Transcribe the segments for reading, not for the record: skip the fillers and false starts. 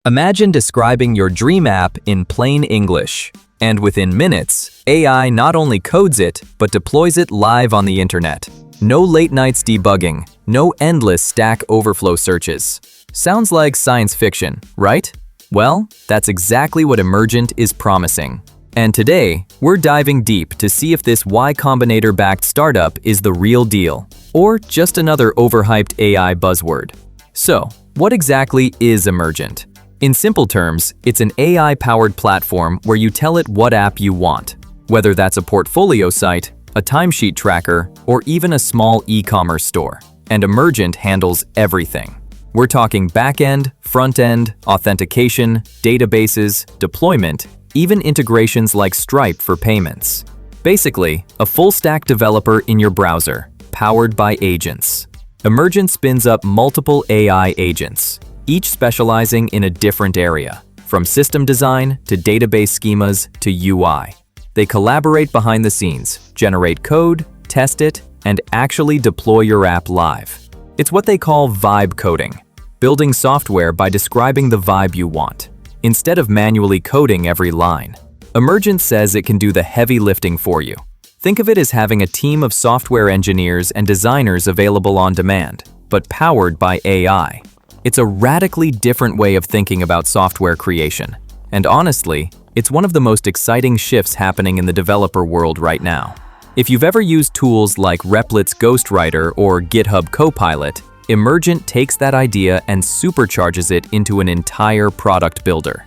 Imagine describing your dream app in plain English, and within minutes, AI not only codes it, but deploys it live on the internet. No late nights debugging, no endless Stack Overflow searches. Sounds like science fiction, right? Well, that's exactly what Emergent is promising. And today, we're diving deep to see if this Y Combinator-backed startup is the real deal, or just another overhyped AI buzzword. So, what exactly is Emergent? In simple terms, it's an AI-powered platform where you tell it what app you want, whether that's a portfolio site, a timesheet tracker, or even a small e-commerce store. And Emergent handles everything. We're talking back-end, front-end, authentication, databases, deployment, even integrations like Stripe for payments. Basically, a full-stack developer in your browser, powered by agents. Emergent spins up multiple AI agents, each specializing in a different area, from system design to database schemas to UI. They collaborate behind the scenes, generate code, test it, and actually deploy your app live. It's what they call vibe coding, building software by describing the vibe you want, instead of manually coding every line. Emergent says it can do the heavy lifting for you. Think of it as having a team of software engineers and designers available on demand, but powered by AI. It's a radically different way of thinking about software creation. And honestly, it's one of the most exciting shifts happening in the developer world right now. If you've ever used tools like Replit's Ghostwriter or GitHub Copilot, Emergent takes that idea and supercharges it into an entire product builder.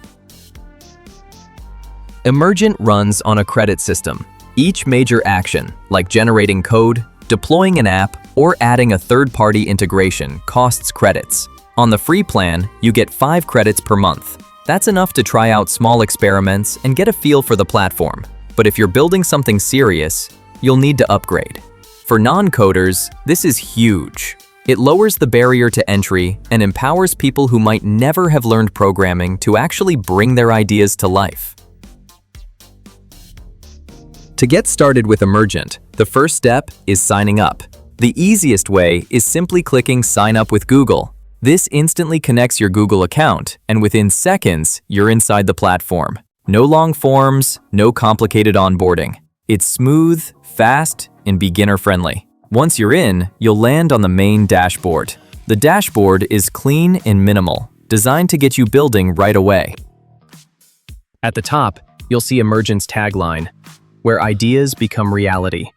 Emergent runs on a credit system. Each major action, like generating code, deploying an app, or adding a third-party integration, costs credits. On the free plan, you get 5 credits per month. That's enough to try out small experiments and get a feel for the platform. But if you're building something serious, you'll need to upgrade. For non-coders, this is huge. It lowers the barrier to entry and empowers people who might never have learned programming to actually bring their ideas to life. To get started with Emergent, the first step is signing up. The easiest way is simply clicking Sign Up with Google. This instantly connects your Google account, and within seconds, you're inside the platform. No long forms, no complicated onboarding. It's smooth, fast, and beginner-friendly. Once you're in, you'll land on the main dashboard. The dashboard is clean and minimal, designed to get you building right away. At the top, you'll see Emergent's tagline, where ideas become reality.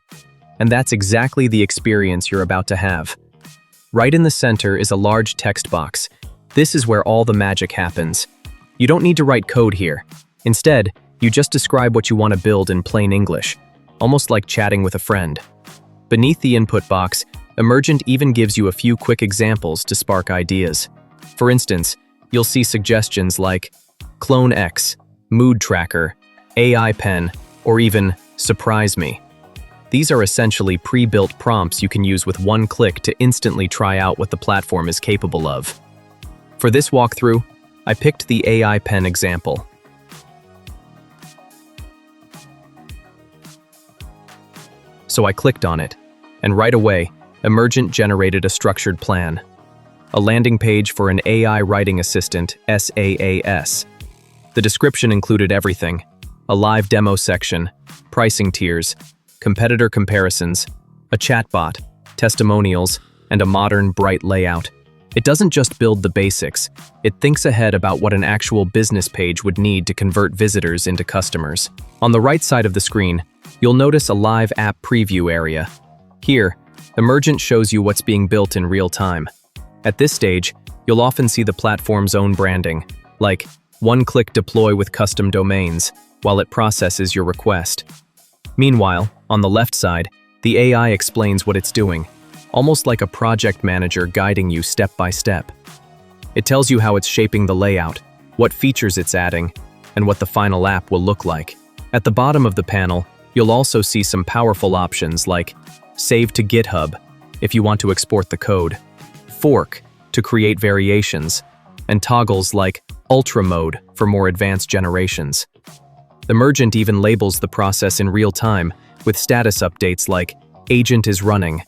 And that's exactly the experience you're about to have. Right in the center is a large text box. This is where all the magic happens. You don't need to write code here. Instead, you just describe what you want to build in plain English, almost like chatting with a friend. Beneath the input box, Emergent even gives you a few quick examples to spark ideas. For instance, you'll see suggestions like Clone X, Mood Tracker, AI Pen, or even Surprise Me. These are essentially pre-built prompts you can use with one click to instantly try out what the platform is capable of. For this walkthrough, I picked the AI Pen example. So I clicked on it, and right away, Emergent generated a structured plan. A landing page for an AI writing assistant, SaaS. The description included everything: a live demo section, pricing tiers, competitor comparisons, a chatbot, testimonials, and a modern, bright layout. It doesn't just build the basics, it thinks ahead about what an actual business page would need to convert visitors into customers. On the right side of the screen, you'll notice a live app preview area. Here, Emergent shows you what's being built in real time. At this stage, you'll often see the platform's own branding, like one-click deploy with custom domains, while it processes your request. Meanwhile, on the left side, the AI explains what it's doing, almost like a project manager guiding you step by step. It tells you how it's shaping the layout, what features it's adding, and what the final app will look like. At the bottom of the panel, you'll also see some powerful options like Save to GitHub if you want to export the code, Fork to create variations, and toggles like Ultra Mode for more advanced generations. Emergent even labels the process in real time with status updates like Agent is running,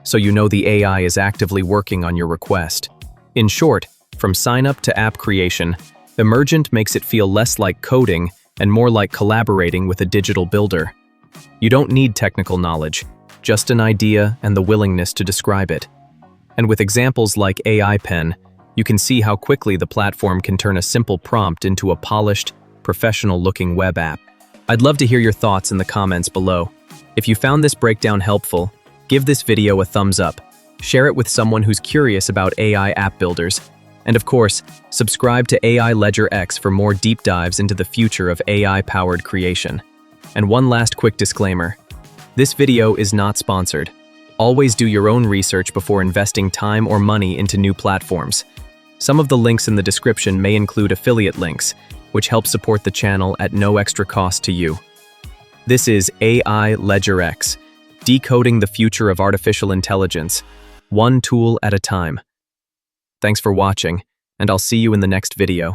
so you know the AI is actively working on your request. In short, from sign-up to app creation, Emergent makes it feel less like coding and more like collaborating with a digital builder. You don't need technical knowledge, just an idea and the willingness to describe it. And with examples like AI Pen, you can see how quickly the platform can turn a simple prompt into a polished, professional-looking web app. I'd love to hear your thoughts in the comments below. If you found this breakdown helpful, give this video a thumbs up, share it with someone who's curious about AI app builders, and of course, subscribe to AI LedgerX for more deep dives into the future of AI-powered creation. And one last quick disclaimer. This video is not sponsored. Always do your own research before investing time or money into new platforms. Some of the links in the description may include affiliate links, which help support the channel at no extra cost to you. This is AI LedgerX, decoding the future of artificial intelligence, one tool at a time. Thanks for watching, and I'll see you in the next video.